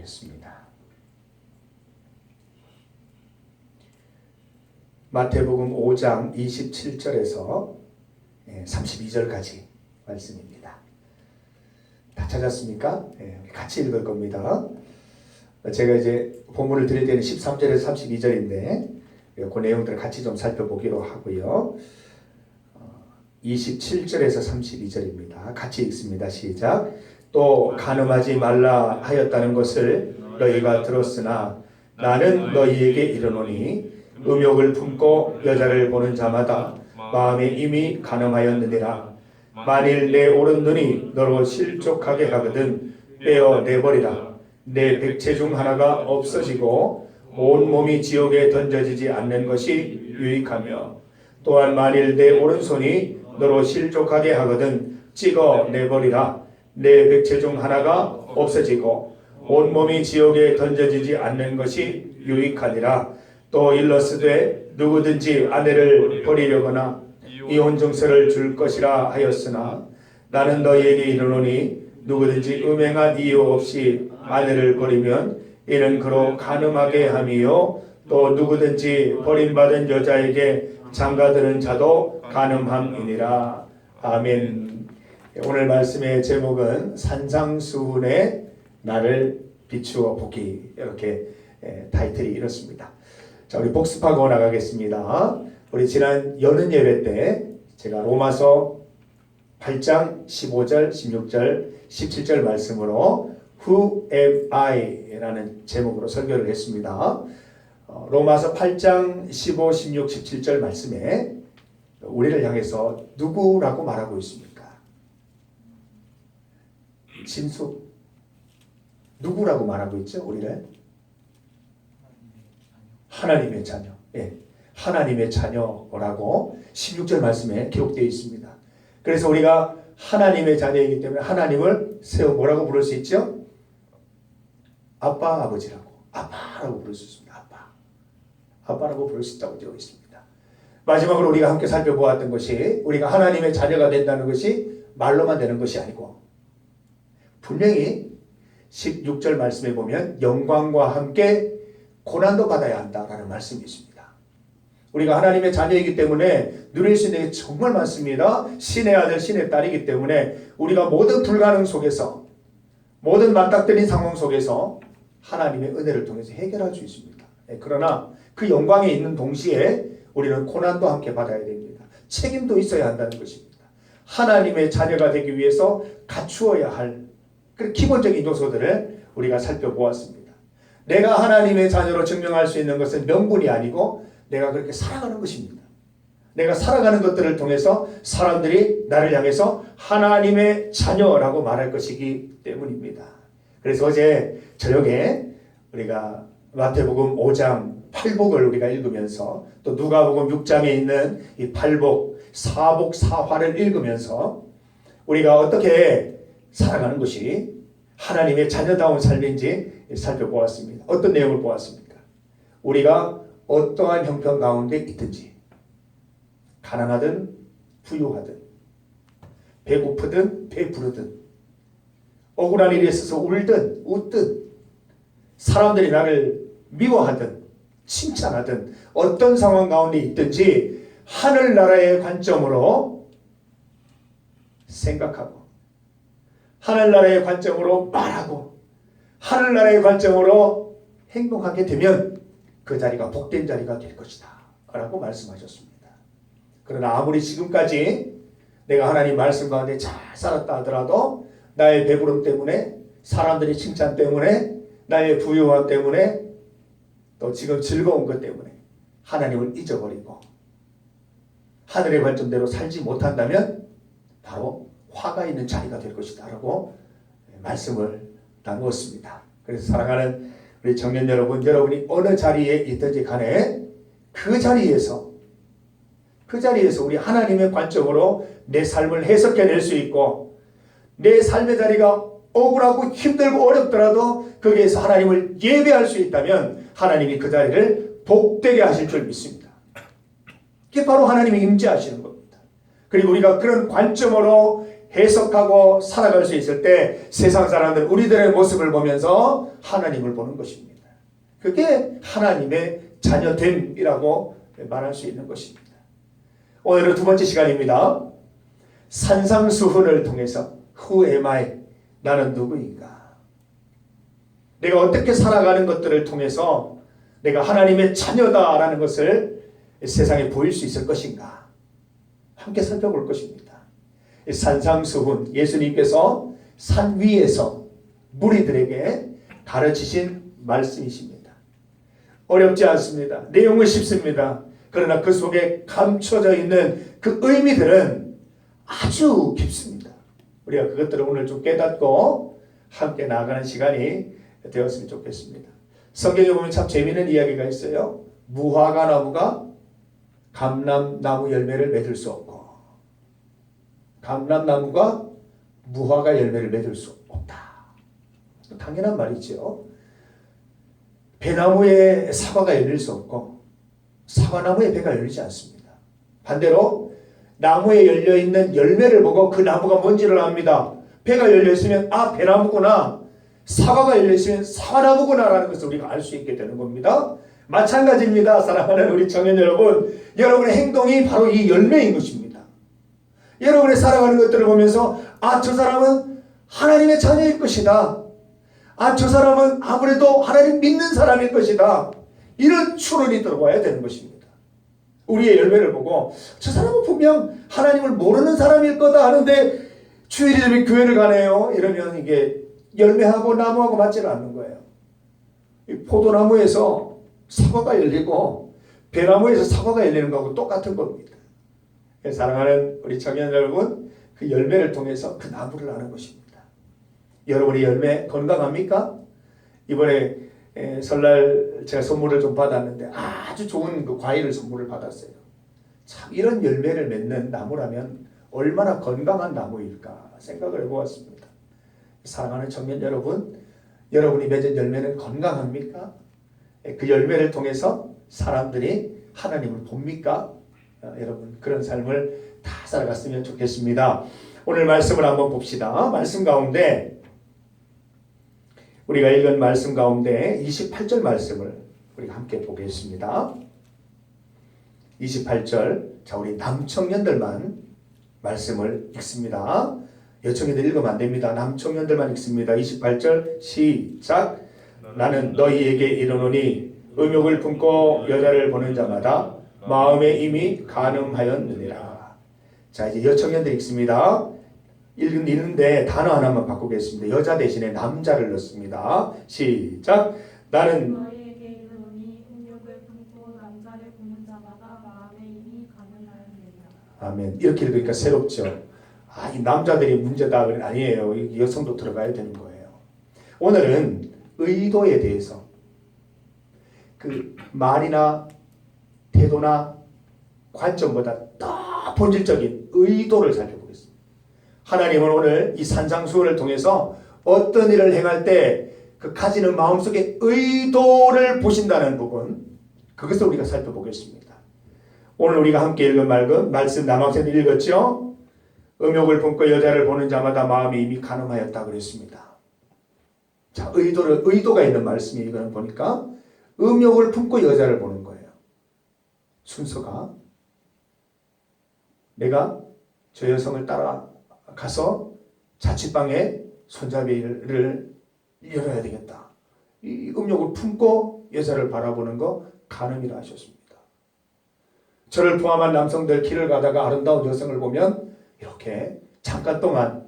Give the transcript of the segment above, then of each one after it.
하겠습니다. 마태복음 5장 27절에서 32절까지 말씀입니다. 다 찾았습니까? 같이 읽을 겁니다. 제가 이제 본문을 드릴 때는 13절에서 32절인데 그 내용들을 같이 좀 살펴보기로 하고요. 27절에서 32절입니다. 같이 읽습니다. 시작. 또 간음하지 말라 하였다는 것을 너희가 들었으나 나는 너희에게 이르노니 음욕을 품고 여자를 보는 자마다 마음에 이미 간음하였느니라. 만일 내 오른 눈이 너로 실족하게 하거든 빼어내버리라. 내 백체 중 하나가 없어지고 온 몸이 지옥에 던져지지 않는 것이 유익하며 또한 만일 내 오른손이 너로 실족하게 하거든 찍어내버리라. 내 백체 중 하나가 없어지고 온 몸이 지옥에 던져지지 않는 것이 유익하니라. 또 일러스되 누구든지 아내를 버리려거나 이혼 증서를 줄 것이라 하였으나 나는 너희에게 이르노니 누구든지 음행한 이유 없이 아내를 버리면 이는 그로 간음하게 함이요 또 누구든지 버림받은 여자에게 장가드는 자도 간음함이니라. 아멘. 오늘 말씀의 제목은 산상수훈의 나를 비추어 보기, 이렇게 타이틀이 이렇습니다. 자, 우리 복습하고 나가겠습니다. 우리 지난 여는 예배 때 제가 로마서 8장 15절, 16절, 17절 말씀으로 Who am I? 라는 제목으로 설교를 했습니다. 로마서 8장 15, 16, 17절 말씀에 우리를 향해서 누구라고 말하고 있습니까? 진수 누구라고 말하고 있죠? 우리를? 하나님의 자녀. 하나님의 자녀라고 16절 말씀에 기록되어 있습니다. 그래서 우리가 하나님의 자녀이기 때문에 하나님을 세워 뭐라고 부를 수 있죠? 아빠, 아버지라고. 아빠라고 부를 수 있습니다. 아빠라고 부를 수 있다고 되어 있습니다. 마지막으로 우리가 함께 살펴보았던 것이 우리가 하나님의 자녀가 된다는 것이 말로만 되는 것이 아니고 분명히 16절 말씀에 보면 영광과 함께 고난도 받아야 한다라는 말씀이 있습니다. 우리가 하나님의 자녀이기 때문에 누릴 수 있는 게 정말 많습니다. 신의 아들, 신의 딸이기 때문에 우리가 모든 불가능 속에서 모든 맞닥뜨린 상황 속에서 하나님의 은혜를 통해서 해결할 수 있습니다. 그러나 그 영광에 있는 동시에 우리는 고난도 함께 받아야 됩니다. 책임도 있어야 한다는 것입니다. 하나님의 자녀가 되기 위해서 갖추어야 할 그 기본적인 요소들을 우리가 살펴보았습니다. 내가 하나님의 자녀로 증명할 수 있는 것은 명분이 아니고 내가 그렇게 살아가는 것입니다. 내가 살아가는 것들을 통해서 사람들이 나를 향해서 하나님의 자녀라고 말할 것이기 때문입니다. 그래서 어제 저녁에 우리가 마태복음 5장 8복을 우리가 읽으면서 또 누가복음 6장에 있는 이 8복, 사복, 사화를 읽으면서 우리가 어떻게 살아가는 것이 하나님의 자녀다운 삶인지 살펴보았습니다. 어떤 내용을 보았습니까? 우리가 어떠한 형편 가운데 있든지 가난하든 부유하든 배고프든 배부르든 억울한 일이 있어서 울든 웃든 사람들이 나를 미워하든 칭찬하든 어떤 상황 가운데 있든지 하늘나라의 관점으로 생각하고 하늘나라의 관점으로 말하고 하늘나라의 관점으로 행동하게 되면 그 자리가 복된 자리가 될 것이다 라고 말씀하셨습니다. 그러나 아무리 지금까지 내가 하나님 말씀 가운데 잘 살았다 하더라도 나의 배부름 때문에 사람들의 칭찬 때문에 나의 부유함 때문에 또 지금 즐거운 것 때문에 하나님을 잊어버리고 하늘의 관점대로 살지 못한다면 바로 화가 있는 자리가 될 것이다 라고 말씀을 나누었습니다. 그래서 사랑하는 우리 청년 여러분, 여러분이 어느 자리에 있든지 간에 그 자리에서 우리 하나님의 관점으로 내 삶을 해석해낼 수 있고 내 삶의 자리가 억울하고 힘들고 어렵더라도 거기에서 하나님을 예배할 수 있다면 하나님이 그 자리를 복되게 하실 줄 믿습니다. 그게 바로 하나님이 임재하시는 겁니다. 그리고 우리가 그런 관점으로 해석하고 살아갈 수 있을 때 세상 사람들 우리들의 모습을 보면서 하나님을 보는 것입니다. 그게 하나님의 자녀됨이라고 말할 수 있는 것입니다. 오늘은 두 번째 시간입니다. 산상수훈을 통해서 Who am I? 나는 누구인가? 내가 어떻게 살아가는 것들을 통해서 내가 하나님의 자녀다라는 것을 세상에 보일 수 있을 것인가? 함께 살펴볼 것입니다. 산상수훈, 예수님께서 산 위에서 무리들에게 가르치신 말씀이십니다. 어렵지 않습니다. 내용은 쉽습니다. 그러나 그 속에 감춰져 있는 그 의미들은 아주 깊습니다. 우리가 그것들을 오늘 좀 깨닫고 함께 나아가는 시간이 되었으면 좋겠습니다. 성경에 보면 참 재미있는 이야기가 있어요. 무화과 나무가 감람나무 열매를 맺을 수 없고 감람나무가 무화과 열매를 맺을 수 없다. 당연한 말이죠. 배나무에 사과가 열릴 수 없고 사과나무에 배가 열리지 않습니다. 반대로 나무에 열려있는 열매를 보고 그 나무가 뭔지를 압니다. 배가 열려있으면 아 배나무구나, 사과가 열려있으면 사과나무구나 라는 것을 우리가 알 수 있게 되는 겁니다. 마찬가지입니다. 사랑하는 우리 청년 여러분, 여러분의 행동이 바로 이 열매인 것입니다. 여러분의 살아가는 것들을 보면서 아 저 사람은 하나님의 자녀일 것이다, 아 저 사람은 아무래도 하나님 믿는 사람일 것이다, 이런 추론이 들어와야 되는 것입니다. 우리의 열매를 보고 저 사람은 분명 하나님을 모르는 사람일 거다 하는데 주일이 되면 교회를 가네요 이러면 이게 열매하고 나무하고 맞지는 않는 거예요. 이 포도나무에서 사과가 열리고 배나무에서 사과가 열리는 거하고 똑같은 겁니다. 사랑하는 우리 청년 여러분, 그 열매를 통해서 그 나무를 아는 것입니다. 여러분의 열매 건강합니까? 이번에 설날 제가 선물을 좀 받았는데 아주 좋은 그 과일을 선물을 받았어요. 참 이런 열매를 맺는 나무라면 얼마나 건강한 나무일까 생각을 해보았습니다. 사랑하는 청년 여러분, 여러분이 맺은 열매는 건강합니까? 그 열매를 통해서 사람들이 하나님을 봅니까? 여러분 그런 삶을 다 살아갔으면 좋겠습니다. 오늘 말씀을 한번 봅시다. 말씀 가운데 우리가 읽은 말씀 가운데 28절 말씀을 우리가 함께 보겠습니다. 28절, 자 우리 남청년들만 말씀을 읽습니다. 여청년들 읽으면 안 됩니다. 남청년들만 읽습니다. 28절 시작. 나는 너희에게 이르노니 음욕을 품고 여자를 보는 자마다 마음에 이미 간음하였느니라. 자 이제 여청년들 읽습니다. 읽는데 단어 하나만 바꾸겠습니다. 여자 대신에 남자를 넣습니다. 시작. 나는 너희에게 이르노니 음욕을 품고 남자를 보는 자마다 마음에 이미 간음하였느니라. 아멘. 이렇게 읽으니까 새롭죠. 아, 이 남자들이 문제다 그건 아니에요. 여성도 들어가야 되는 거예요. 오늘은 의도에 대해서 그 말이나 태도나 관점보다 더 본질적인 의도를 살펴보겠습니다. 하나님은 오늘 이 산상수훈을 통해서 어떤 일을 행할 때 그 가지는 마음속에 의도를 보신다는 부분, 그것을 우리가 살펴보겠습니다. 오늘 우리가 함께 읽은 말씀 남학생들 읽었죠? 음욕을 품고 여자를 보는 자마다 마음이 이미 간음하였다 그랬습니다. 자, 의도가 있는 말씀이 이거는 보니까 음욕을 품고 여자를 보는 거예요. 순서가 내가 저 여성을 따라가서 자취방에 손잡이를 열어야 되겠다. 이 음욕을 품고 여자를 바라보는 거 간음이라 하셨습니다. 저를 포함한 남성들 길을 가다가 아름다운 여성을 보면 이렇게 잠깐 동안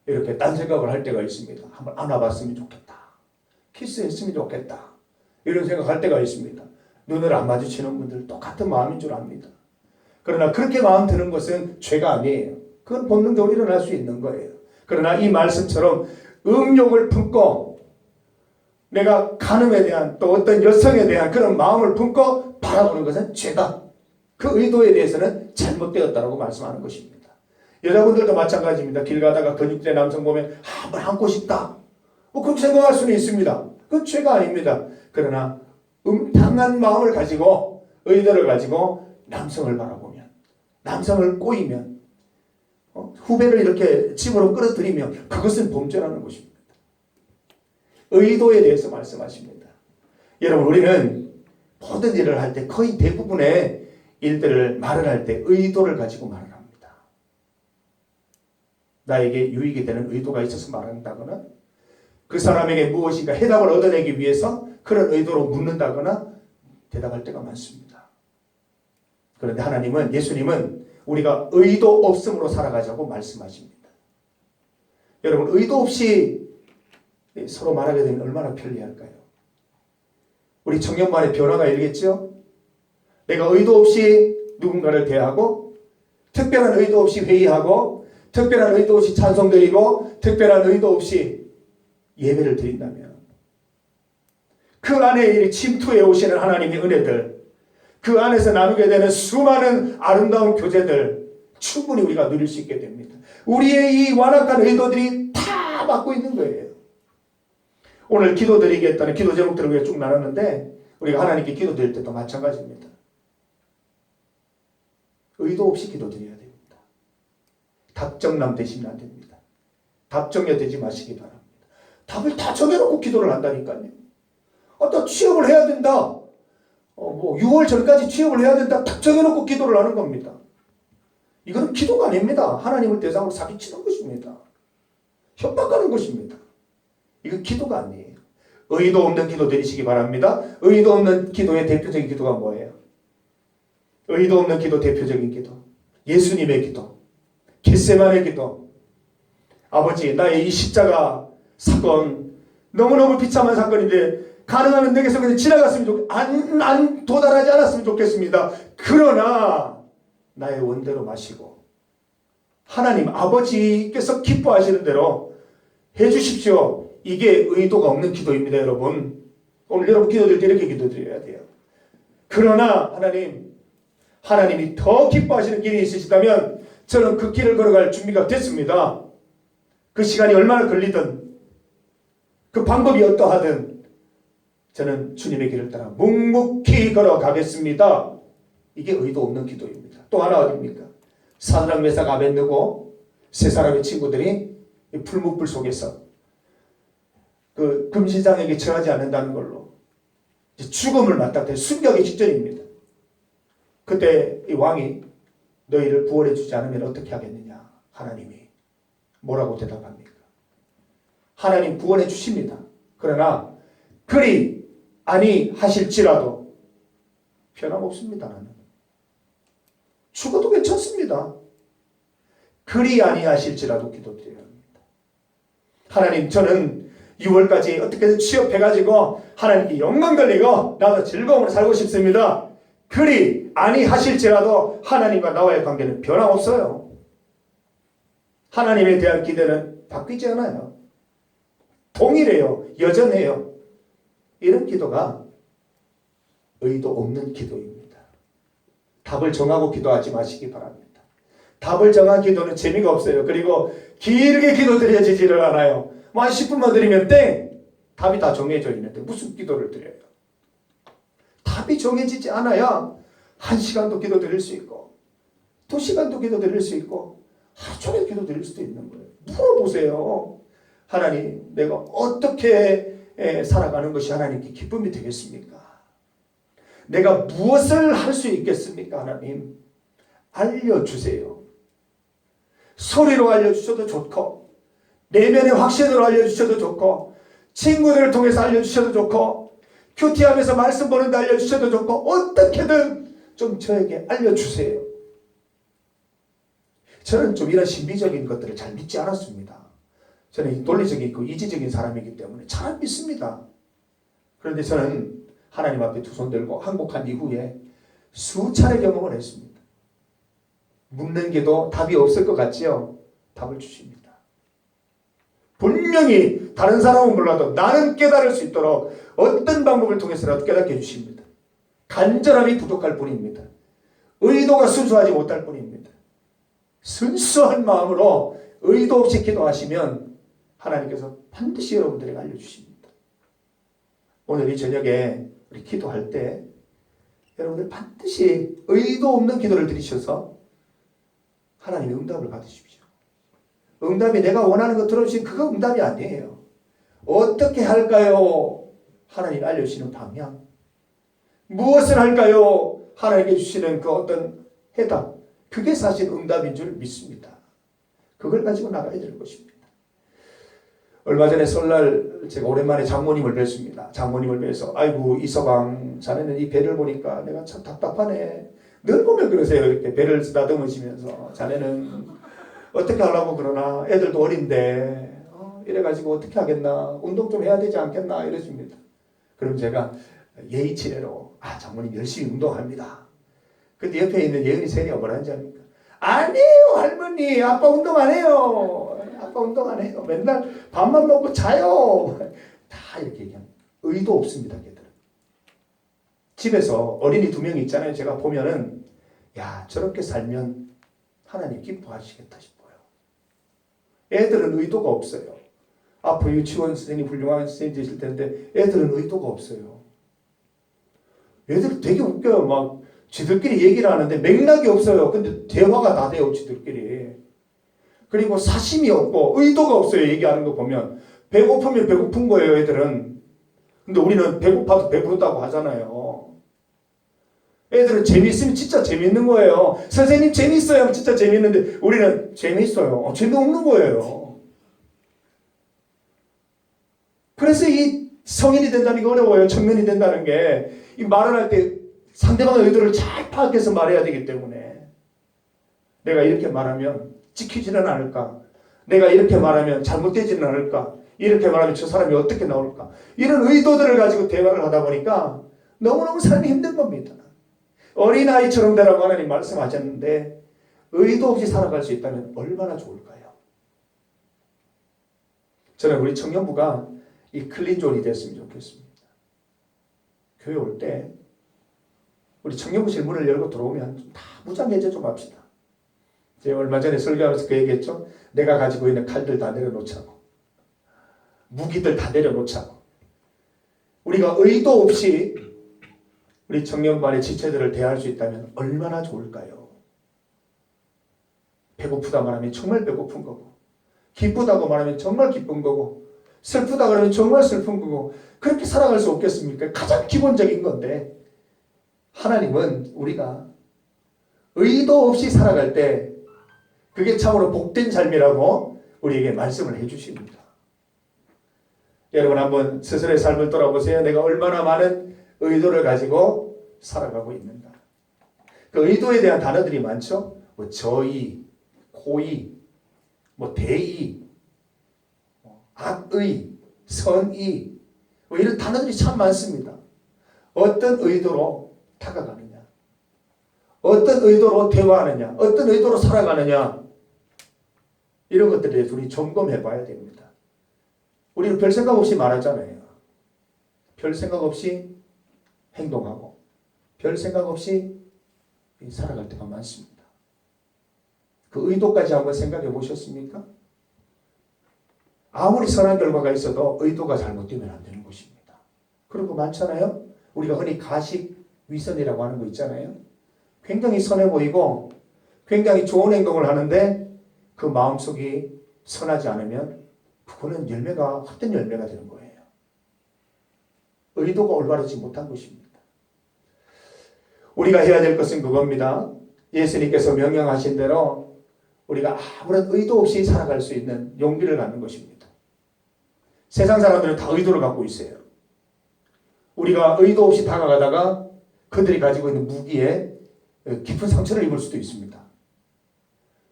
이렇게 딴 생각을 할 때가 있습니다. 한번 안아봤으면 좋겠다. 키스했으면 좋겠다. 이런 생각할 때가 있습니다. 눈을 안 마주치는 분들 똑같은 마음인 줄 압니다. 그러나 그렇게 마음 드는 것은 죄가 아니에요. 그건 본능적으로 일어날 수 있는 거예요. 그러나 이 말씀처럼 음욕을 품고 내가 간음에 대한 또 어떤 여성에 대한 그런 마음을 품고 바라보는 것은 죄다. 그 의도에 대해서는 잘못되었다라고 말씀하는 것입니다. 여자분들도 마찬가지입니다. 길 가다가 근육대 남성 보면 한번 안고 싶다. 그렇게 생각할 수는 있습니다. 그건 죄가 아닙니다. 그러나 음탕한 마음을 가지고 의도를 가지고 남성을 바라보면, 남성을 꼬이면 후배를 이렇게 집으로 끌어들이면 그것은 범죄라는 것입니다. 의도에 대해서 말씀하십니다. 여러분, 우리는 모든 일을 할 때 거의 대부분의 일들을 말을 할 때 의도를 가지고 말을 합니다. 나에게 유익이 되는 의도가 있어서 말한다거나 그 사람에게 무엇인가 해답을 얻어내기 위해서 그런 의도로 묻는다거나 대답할 때가 많습니다. 그런데 하나님은, 예수님은 우리가 의도 없음으로 살아가자고 말씀하십니다. 여러분, 의도 없이 서로 말하게 되면 얼마나 편리할까요? 우리 청년만의 변화가 일겠죠? 내가 의도 없이 누군가를 대하고 특별한 의도 없이 회의하고 특별한 의도 없이 찬송 드리고 특별한 의도 없이 예배를 드린다면 그 안에 침투해 오시는 하나님의 은혜들, 그 안에서 나누게 되는 수많은 아름다운 교제들 충분히 우리가 누릴 수 있게 됩니다. 우리의 이 완악한 의도들이 다 막고 있는 거예요. 오늘 기도드리겠다는 기도 제목들을 우리가 쭉 나눴는데 우리가 하나님께 기도드릴 때도 마찬가지입니다. 의도 없이 기도드려야 됩니다. 답정남 되시면 안 됩니다. 답정녀 되지 마시기 바랍니다. 답을 다 정해놓고 기도를 한다니까요. 나 취업을 해야 된다. 6월 전까지 취업을 해야 된다. 딱 정해놓고 기도를 하는 겁니다. 이건 기도가 아닙니다. 하나님을 대상으로 사기치는 것입니다. 협박하는 것입니다. 이건 기도가 아니에요. 의도 없는 기도 드리시기 바랍니다. 의도 없는 기도의 대표적인 기도가 뭐예요? 의도 없는 기도 대표적인 기도. 예수님의 기도. 겟세마네 기도. 아버지, 나의 이 십자가 사건 너무너무 비참한 사건인데 가능하면 내게서 그냥 지나갔으면 안 도달하지 않았으면 좋겠습니다. 그러나 나의 원대로 마시고 하나님 아버지께서 기뻐하시는 대로 해주십시오. 이게 의도가 없는 기도입니다, 여러분. 오늘 여러분 기도드릴 때 이렇게 기도드려야 돼요. 그러나 하나님이 더 기뻐하시는 길이 있으시다면 저는 그 길을 걸어갈 준비가 됐습니다. 그 시간이 얼마나 걸리든 그 방법이 어떠하든 저는 주님의 길을 따라 묵묵히 걸어가겠습니다. 이게 의도 없는 기도입니다. 또 하나 어디입니까? 사드락 메삭 아벳느고 세 사람의 친구들이 풀무불 속에서 그 금시장에게 처하지 않는다는 걸로 죽음을 맞닥뜨려 순교하기 직전입니다. 그때 이 왕이 너희를 구원해 주지 않으면 어떻게 하겠느냐? 하나님이 뭐라고 대답합니까? 하나님 구원해 주십니다. 그러나 그리 아니 하실지라도 변함없습니다. 나는 죽어도 괜찮습니다. 그리 아니 하실지라도 기도드려야 합니다. 하나님, 저는 6월까지 어떻게든 취업해가지고 하나님께 영광 돌리고 나도 즐거움을 살고 싶습니다. 그리 아니 하실지라도 하나님과 나와의 관계는 변함없어요. 하나님에 대한 기대는 바뀌지 않아요. 동일해요. 여전해요. 이런 기도가 의도 없는 기도입니다. 답을 정하고 기도하지 마시기 바랍니다. 답을 정한 기도는 재미가 없어요. 그리고 길게 기도드려지지를 않아요. 한 10분만 드리면 땡! 답이 다 정해져 있는데 무슨 기도를 드려요? 답이 정해지지 않아야 1시간도 기도 드릴 수 있고 2시간도 기도 드릴 수 있고 하루 종일 기도 드릴 수도 있는 거예요. 물어보세요. 하나님, 내가 어떻게 살아가는 것이 하나님께 기쁨이 되겠습니까? 내가 무엇을 할 수 있겠습니까? 하나님, 알려주세요. 소리로 알려주셔도 좋고 내면의 확신으로 알려주셔도 좋고 친구들을 통해서 알려주셔도 좋고 큐티하면서 말씀 보는데 알려주셔도 좋고 어떻게든 좀 저에게 알려주세요. 저는 좀 이런 신비적인 것들을 잘 믿지 않았습니다. 저는 논리적이고 이지적인 사람이기 때문에 잘 안 믿습니다. 그런데 저는 하나님 앞에 두 손 들고 항복한 이후에 수차례 경험을 했습니다. 묻는 게도 답이 없을 것 같지요? 답을 주십니다. 분명히 다른 사람은 몰라도 나는 깨달을 수 있도록 어떤 방법을 통해서라도 깨닫게 해주십니다. 간절함이 부족할 뿐입니다. 의도가 순수하지 못할 뿐입니다. 순수한 마음으로 의도 없이 기도하시면 하나님께서 반드시 여러분들에게 알려주십니다. 오늘 이 저녁에 우리 기도할 때 여러분들 반드시 의도 없는 기도를 드리셔서 하나님의 응답을 받으십시오. 응답이 내가 원하는 거 들어주신 그거 응답이 아니에요. 어떻게 할까요? 하나님 알려주시는 방향. 무엇을 할까요? 하나님께 주시는 그 어떤 해답. 그게 사실 응답인 줄 믿습니다. 그걸 가지고 나가야 되는 것입니다. 얼마 전에 설날 제가 오랜만에 장모님을 뵀습니다. 장모님을 뵈서 아이고 이서방 자네는 이 배를 보니까 내가 참 답답하네. 늘 보면 그러세요. 이렇게 배를 쓰다듬으시면서 자네는 어떻게 하려고 그러나 애들도 어린데 이래가지고 어떻게 하겠나 운동 좀 해야 되지 않겠나 이러십니다. 그럼 제가 예의치레로 장모님 열심히 운동합니다. 근데 옆에 있는 예은이 세리가 뭐라 하는지 압니까? 아니에요 할머니 아빠 운동 안 해요. 아빠 운동 안 해요. 맨날 밥만 먹고 자요. 다 이렇게 얘기합니다. 의도 없습니다. 걔들은. 집에서 어린이 2명 있잖아요. 제가 보면은 야 저렇게 살면 하나님 기뻐하시겠다 싶어요. 애들은 의도가 없어요. 앞으로 유치원 선생님 훌륭한 선생님 되실 텐데 애들은 의도가 없어요. 애들 되게 웃겨요. 막 지들끼리 얘기를 하는데 맥락이 없어요. 근데 대화가 다 돼요. 지들끼리. 그리고 사심이 없고 의도가 없어요. 얘기하는 거 보면. 배고프면 배고픈 거예요. 애들은. 근데 우리는 배고파도 배부르다고 하잖아요. 애들은 재미있으면 진짜 재미있는 거예요. 선생님 재미있어요. 진짜 재미있는데 우리는 재미있어요. 재미없는 거예요. 그래서 이 성인이 된다는 게 어려워요. 청년이 된다는 게. 이 말을 할 때 상대방의 의도를 잘 파악해서 말해야 되기 때문에 내가 이렇게 말하면 지키지는 않을까? 내가 이렇게 말하면 잘못되지는 않을까? 이렇게 말하면 저 사람이 어떻게 나올까? 이런 의도들을 가지고 대화를 하다 보니까 너무너무 삶이 힘든 겁니다. 어린아이처럼 되라고 하나님 말씀하셨는데 의도 없이 살아갈 수 있다면 얼마나 좋을까요? 저는 우리 청년부가 이 클린존이 됐으면 좋겠습니다. 교회 올 때 우리 청년부실 문을 열고 들어오면 다 무장해제 좀 합시다. 제가 얼마 전에 설교하면서 그 얘기했죠. 내가 가지고 있는 칼들 다 내려놓자고. 무기들 다 내려놓자고. 우리가 의도 없이 우리 청년반의 지체들을 대할 수 있다면 얼마나 좋을까요? 배고프다 말하면 정말 배고픈 거고 기쁘다고 말하면 정말 기쁜 거고 슬프다 그러면 정말 슬픈 거고 그렇게 살아갈 수 없겠습니까? 가장 기본적인 건데 하나님은 우리가 의도 없이 살아갈 때 그게 참으로 복된 삶이라고 우리에게 말씀을 해주십니다. 여러분 한번 스스로의 삶을 돌아보세요. 내가 얼마나 많은 의도를 가지고 살아가고 있는가. 그 의도에 대한 단어들이 많죠. 뭐 저의, 고의, 뭐 대의, 악의, 선의 뭐 이런 단어들이 참 많습니다. 어떤 의도로 다가가느냐, 어떤 의도로 대화하느냐, 어떤 의도로 살아가느냐 이런 것들에 대해서 우리 점검해 봐야 됩니다. 우리는 별 생각 없이 말하잖아요. 별 생각 없이 행동하고 별 생각 없이 살아갈 때가 많습니다. 그 의도까지 한번 생각해 보셨습니까? 아무리 선한 결과가 있어도 의도가 잘못되면 안 되는 것입니다. 그런 거 많잖아요. 우리가 흔히 가식위선이라고 하는 거 있잖아요. 굉장히 선해 보이고 굉장히 좋은 행동을 하는데 그 마음속이 선하지 않으면 그거는 열매가 헛된 열매가 되는 거예요. 의도가 올바르지 못한 것입니다. 우리가 해야 될 것은 그겁니다. 예수님께서 명령하신 대로 우리가 아무런 의도 없이 살아갈 수 있는 용기를 갖는 것입니다. 세상 사람들은 다 의도를 갖고 있어요. 우리가 의도 없이 다가가다가 그들이 가지고 있는 무기에 깊은 상처를 입을 수도 있습니다.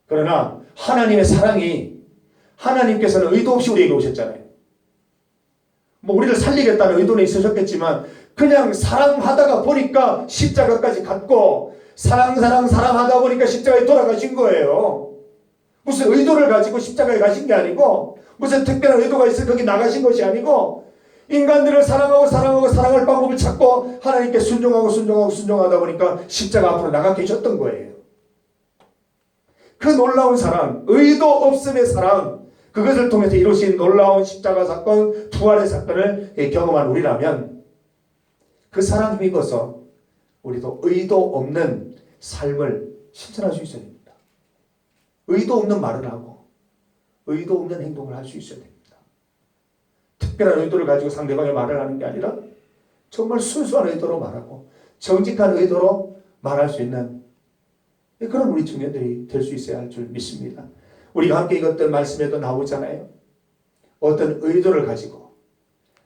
그러나 하나님의 사랑이 하나님께서는 의도 없이 우리에게 오셨잖아요. 뭐 우리를 살리겠다는 의도는 있으셨겠지만 그냥 사랑하다가 보니까 십자가까지 갔고 사랑하다 보니까 십자가에 돌아가신 거예요. 무슨 의도를 가지고 십자가에 가신 게 아니고 무슨 특별한 의도가 있어 거기 나가신 것이 아니고 인간들을 사랑하고 사랑할 방법을 찾고 하나님께 순종하다 보니까 십자가 앞으로 나가 계셨던 거예요. 그 놀라운 사랑, 의도 없음의 사랑, 그것을 통해서 이루신 놀라운 십자가 사건, 부활의 사건을 경험한 우리라면 그 사랑 힘입어서 우리도 의도 없는 삶을 실천할 수 있어야 됩니다. 의도 없는 말을 하고 의도 없는 행동을 할 수 있어야 됩니다. 특별한 의도를 가지고 상대방의 말을 하는 게 아니라 정말 순수한 의도로 말하고 정직한 의도로 말할 수 있는 그런 우리 청년들이 될 수 있어야 할 줄 믿습니다. 우리가 함께 읽었던 말씀에도 나오잖아요. 어떤 의도를 가지고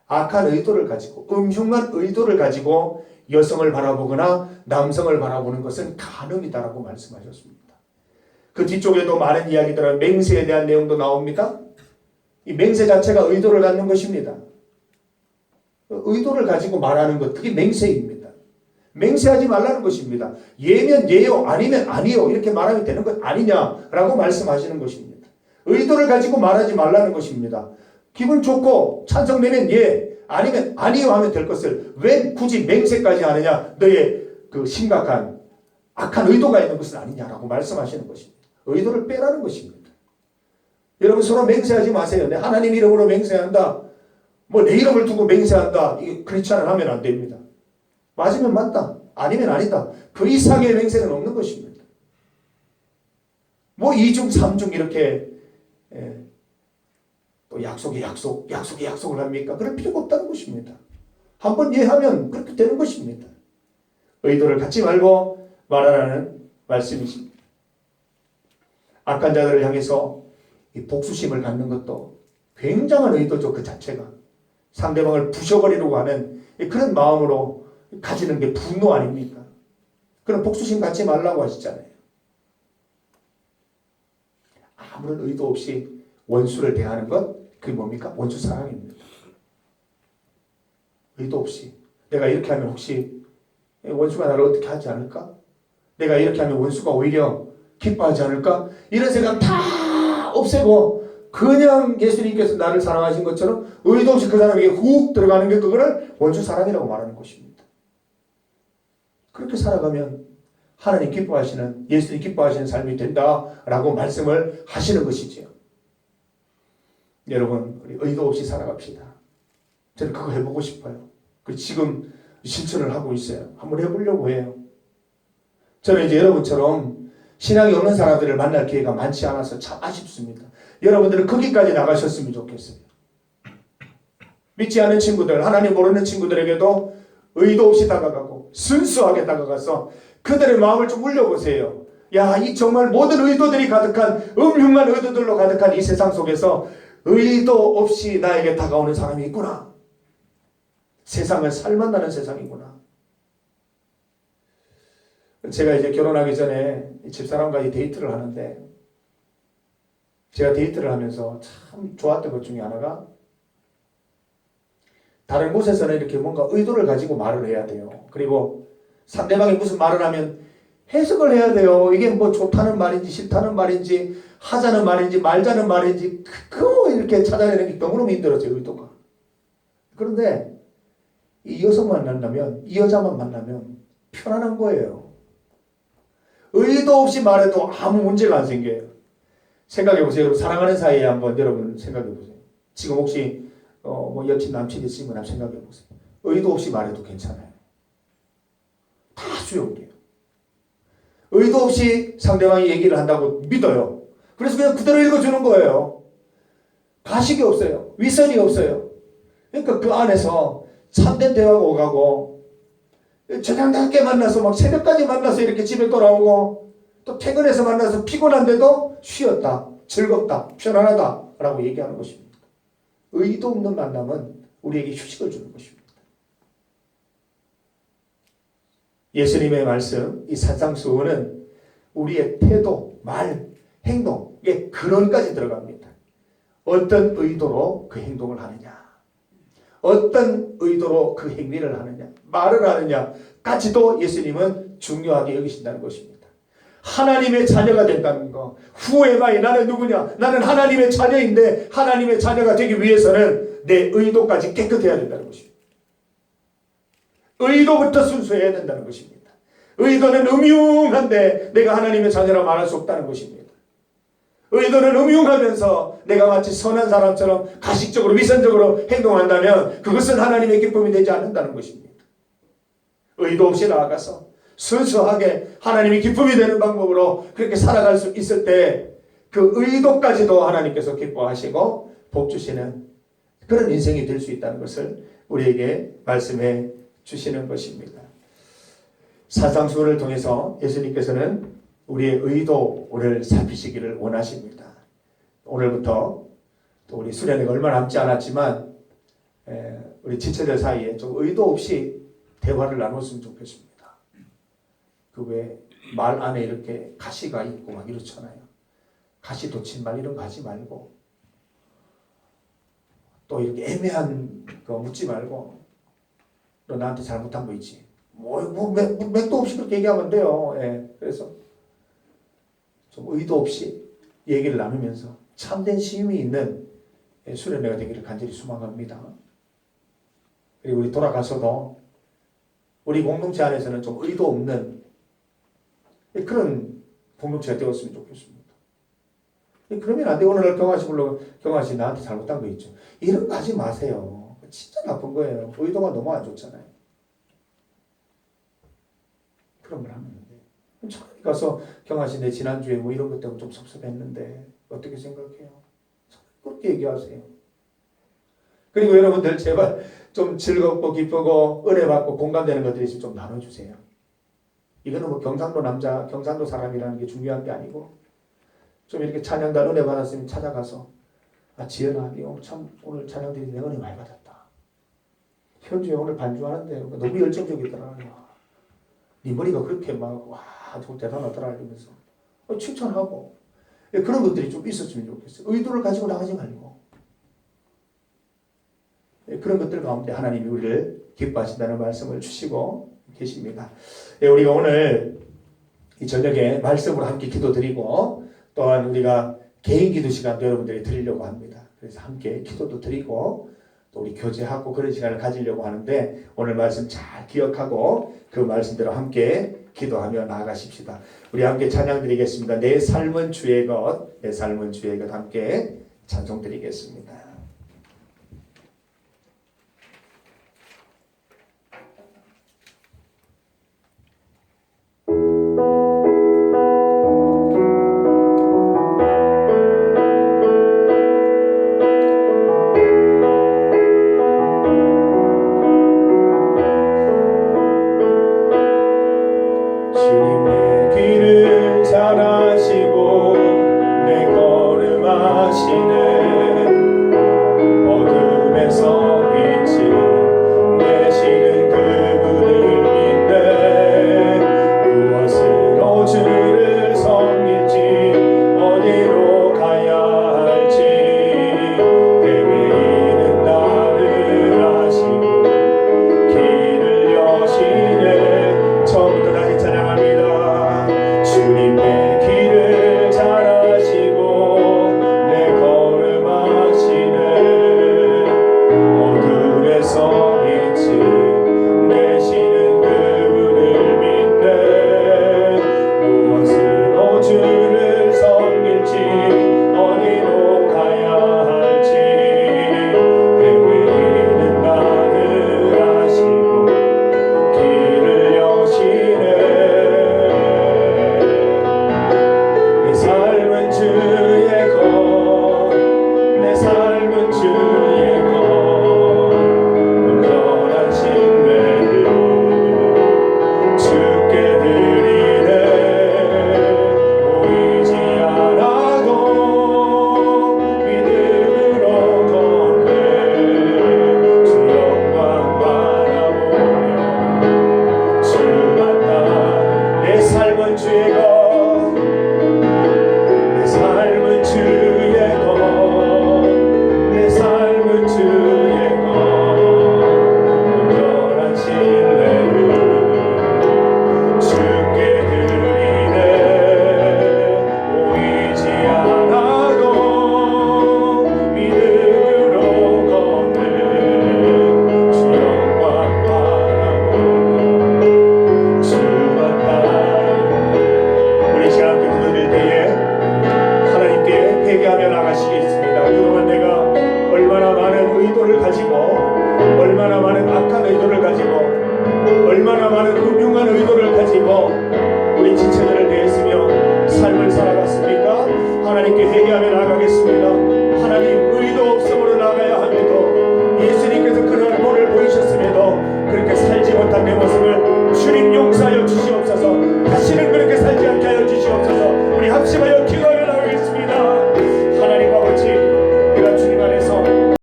악한 의도를 가지고 음흉한 의도를 가지고 여성을 바라보거나 남성을 바라보는 것은 간음이다라고 말씀하셨습니다. 그 뒤쪽에도 많은 이야기들은 맹세에 대한 내용도 나옵니다. 이 맹세 자체가 의도를 갖는 것입니다. 의도를 가지고 말하는 것, 그게 맹세입니다. 맹세하지 말라는 것입니다. 예면 예요, 아니면 아니요 이렇게 말하면 되는 것 아니냐라고 말씀하시는 것입니다. 의도를 가지고 말하지 말라는 것입니다. 기분 좋고 찬성되면 예, 아니면 아니요 하면 될 것을 왜 굳이 맹세까지 하느냐, 너의 그 심각한 악한 의도가 있는 것은 아니냐라고 말씀하시는 것입니다. 의도를 빼라는 것입니다. 여러분 서로 맹세하지 마세요. 내 하나님 이름으로 맹세한다, 뭐 내 이름을 두고 맹세한다, 이게 크리스찬을 하면 안 됩니다. 맞으면 맞다, 아니면 아니다, 그 이상의 맹세는 없는 것입니다. 뭐 2중 3중 이렇게 또 약속에 약속을 합니까? 그럴 필요가 없다는 것입니다. 한번 예하면 그렇게 되는 것입니다. 의도를 갖지 말고 말하라는 말씀이십니다. 악한 자들을 향해서 이 복수심을 갖는 것도 굉장한 의도죠. 그 자체가 상대방을 부셔버리려고 하는 그런 마음으로 가지는 게 분노 아닙니까? 그런 복수심 갖지 말라고 하시잖아요. 아무런 의도 없이 원수를 대하는 것, 그게 뭡니까? 원수 사랑입니다. 의도 없이 내가 이렇게 하면 혹시 원수가 나를 어떻게 하지 않을까? 내가 이렇게 하면 원수가 오히려 기뻐하지 않을까? 이런 생각 다 없애고 그냥 예수님께서 나를 사랑하신 것처럼 의도 없이 그 사람에게 훅 들어가는 게 그거를 원수 사랑이라고 말하는 것입니다. 그렇게 살아가면 하나님 기뻐하시는, 예수님 기뻐하시는 삶이 된다라고 말씀을 하시는 것이지요. 여러분, 우리 의도 없이 살아갑시다. 저는 그거 해보고 싶어요. 지금 실천을 하고 있어요. 한번 해보려고 해요. 저는 이제 여러분처럼 신앙이 없는 사람들을 만날 기회가 많지 않아서 참 아쉽습니다. 여러분들은 거기까지 나가셨으면 좋겠어요. 믿지 않는 친구들, 하나님 모르는 친구들에게도 의도 없이 다가가고 순수하게 다가가서 그들의 마음을 좀 울려보세요. 야, 이 정말 모든 의도들이 가득한, 음흉한 의도들로 가득한 이 세상 속에서 의도 없이 나에게 다가오는 사람이 있구나. 세상은 살만나는 세상이구나. 제가 이제 결혼하기 전에 집사람과 데이트를 하는데, 제가 데이트를 하면서 참 좋았던 것 중에 하나가, 다른 곳에서는 이렇게 뭔가 의도를 가지고 말을 해야 돼요. 그리고 상대방이 무슨 말을 하면 해석을 해야 돼요. 이게 뭐 좋다는 말인지 싫다는 말인지 하자는 말인지 말자는 말인지 그거 이렇게 찾아내는 게 너무너무 힘들었어요. 의도가. 그런데 이 여성 만난다면, 이 여자만 만나면 편안한 거예요. 의도 없이 말해도 아무 문제가 안 생겨요. 생각해보세요. 여러분 사랑하는 사이에 한번 여러분 생각해보세요. 지금 혹시 뭐 여친 남친 있으면 한번 생각해보세요. 의도 없이 말해도 괜찮아요. 다 수용돼요. 의도 없이 상대방이 얘기를 한다고 믿어요. 그래서 그냥 그대로 읽어주는 거예요. 가식이 없어요. 위선이 없어요. 그러니까 그 안에서 참된 대화가 오가고, 저녁 늦게 만나서 막 새벽까지 만나서 이렇게 집에 돌아오고, 또 퇴근해서 만나서 피곤한데도 쉬었다, 즐겁다, 편안하다 라고 얘기하는 것입니다. 의도 없는 만남은 우리에게 휴식을 주는 것입니다. 예수님의 말씀, 이 산상수훈은 우리의 태도, 말, 행동의 근원까지 들어갑니다. 어떤 의도로 그 행동을 하느냐, 어떤 의도로 그 행위를 하느냐, 말을 하느냐까지도 예수님은 중요하게 여기신다는 것입니다. 하나님의 자녀가 된다는 거. Who am I? 나는 누구냐? 나는 하나님의 자녀인데 하나님의 자녀가 되기 위해서는 내 의도까지 깨끗해야 된다는 것입니다. 의도부터 순수해야 된다는 것입니다. 의도는 음흉한데 내가 하나님의 자녀라 말할 수 없다는 것입니다. 의도는 음흉하면서 내가 마치 선한 사람처럼 가식적으로 위선적으로 행동한다면 그것은 하나님의 기쁨이 되지 않는다는 것입니다. 의도 없이 나아가서 순수하게 하나님이 기쁨이 되는 방법으로 그렇게 살아갈 수 있을 때 그 의도까지도 하나님께서 기뻐하시고 복 주시는 그런 인생이 될 수 있다는 것을 우리에게 말씀해 주시는 것입니다. 사상수훈을 통해서 예수님께서는 우리의 의도를 살피시기를 원하십니다. 오늘부터 또 우리 수련회가 얼마 남지 않았지만 우리 지체들 사이에 좀 의도 없이 대화를 나눴으면 좋겠습니다. 그 왜 말 안에 이렇게 가시가 있고 막 이렇잖아요. 가시 돋친 말 이런 거 하지 말고 또 이렇게 애매한 거 묻지 말고 너 나한테 잘못한 거 있지? 맥도 없이 그렇게 얘기하면 안 돼요. 예, 그래서 좀 의도 없이 얘기를 나누면서 참된 시임이 있는 수련회가 되기를 간절히 소망합니다. 그리고 우리 돌아가서도 우리 공동체 안에서는 좀 의도 없는 그런 공동체가 되었으면 좋겠습니다. 그러면 안 돼. 오늘날 경화씨 불러 경화씨 나한테 잘못한 거 있죠. 이런 거 하지 마세요. 진짜 나쁜 거예요. 의도가 너무 안 좋잖아요. 그런 걸 하면 안 돼요. 차라리 가서 경화씨 내 지난주에 뭐 이런 것 때문에 좀 섭섭했는데 어떻게 생각해요? 그렇게 얘기하세요. 그리고 여러분들 제발 좀 즐겁고 기쁘고 은혜 받고 공감되는 것들이 있으면 좀 나눠주세요. 이거는 뭐 경상도 남자, 경상도 사람이라는 게 중요한 게 아니고 좀 이렇게 찬양단 은혜 받았으면 찾아가서 지연아, 참 오늘 찬양 드리니 내가 은혜 많이 받았다. 현주에 오늘 반주하는데 너무 열정적이더라. 네 머리가 그렇게 막 좀 대단하더라 이러면서 칭찬하고 그런 것들이 좀 있었으면 좋겠어요. 의도를 가지고 나가지 말고 그런 것들 가운데 하나님이 우리를 기뻐하신다는 말씀을 주시고 계십니다. 우리가 오늘 이 저녁에 말씀으로 함께 기도드리고 또한 우리가 개인 기도 시간도 여러분들이 드리려고 합니다. 그래서 함께 기도도 드리고 또 우리 교제하고 그런 시간을 가지려고 하는데 오늘 말씀 잘 기억하고 그 말씀대로 함께 기도하며 나아가십시다. 우리 함께 찬양 드리겠습니다. 내 삶은 주의 것, 내 삶은 주의 것 함께 찬송 드리겠습니다.